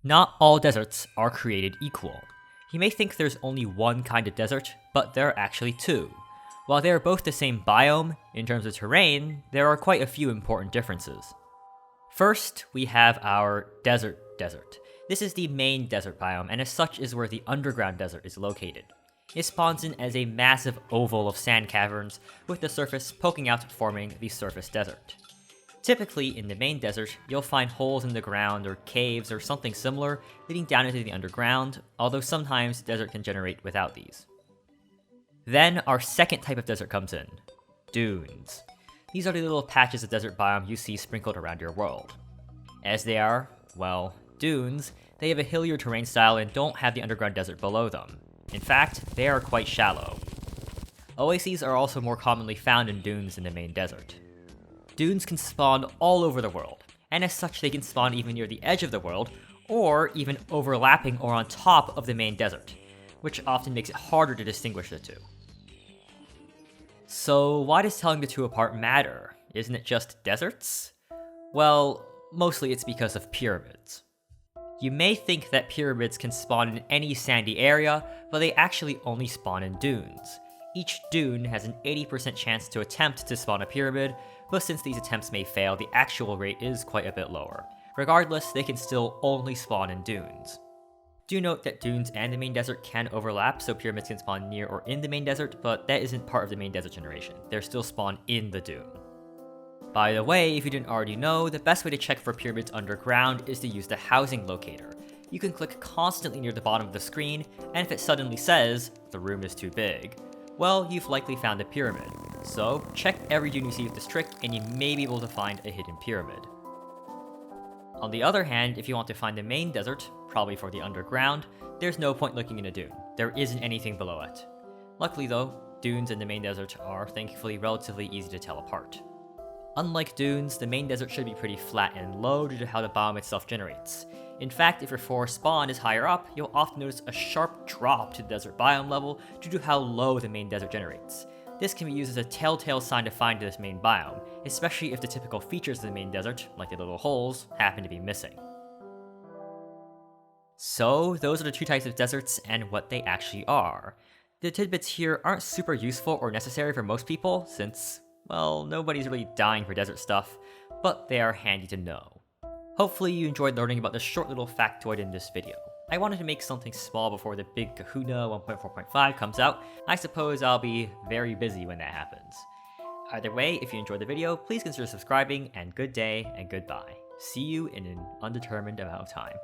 Not all deserts are created equal. You may think there's only one kind of desert, but there are actually two. While they are both the same biome, in terms of terrain, there are quite a few important differences. First, we have our desert. This is the main desert biome, and as such is where the underground desert is located. It spawns in as a massive oval of sand caverns, with the surface poking out, forming the surface desert. Typically, in the main desert, you'll find holes in the ground or caves or something similar leading down into the underground, although sometimes the desert can generate without these. Then our second type of desert comes in, dunes. These are the little patches of desert biome you see sprinkled around your world. As they are, well, dunes, they have a hillier terrain style and don't have the underground desert below them. In fact, they are quite shallow. Oases are also more commonly found in dunes in the main desert. Dunes can spawn all over the world, and as such they can spawn even near the edge of the world, or even overlapping or on top of the main desert, which often makes it harder to distinguish the two. So why does telling the two apart matter? Isn't it just deserts? Well, mostly it's because of pyramids. You may think that pyramids can spawn in any sandy area, but they actually only spawn in dunes. Each dune has an 80% chance to attempt to spawn a pyramid, but since these attempts may fail, the actual rate is quite a bit lower. Regardless, they can still only spawn in dunes. Do note that dunes and the main desert can overlap, so pyramids can spawn near or in the main desert, but that isn't part of the main desert generation. They're still spawn in the dune. By the way, if you didn't already know, the best way to check for pyramids underground is to use the housing locator. You can click constantly near the bottom of the screen, and if it suddenly says, "the room is too big," well, you've likely found a pyramid. So, check every dune you see with this trick, and you may be able to find a hidden pyramid. On the other hand, if you want to find the main desert, probably for the underground, there's no point looking in a dune. There isn't anything below it. Luckily though, dunes and the main desert are thankfully relatively easy to tell apart. Unlike dunes, the main desert should be pretty flat and low due to how the biome itself generates. In fact, if your forest spawn is higher up, you'll often notice a sharp drop to the desert biome level due to how low the main desert generates. This can be used as a telltale sign to find this main biome, especially if the typical features of the main desert, like the little holes, happen to be missing. So, those are the two types of deserts and what they actually are. The tidbits here aren't super useful or necessary for most people, since, well, nobody's really dying for desert stuff, but they are handy to know. Hopefully you enjoyed learning about this short little factoid in this video. I wanted to make something small before the big kahuna 1.4.5 comes out. I suppose I'll be very busy when that happens. Either way, if you enjoyed the video, please consider subscribing, and good day and goodbye. See you in an undetermined amount of time.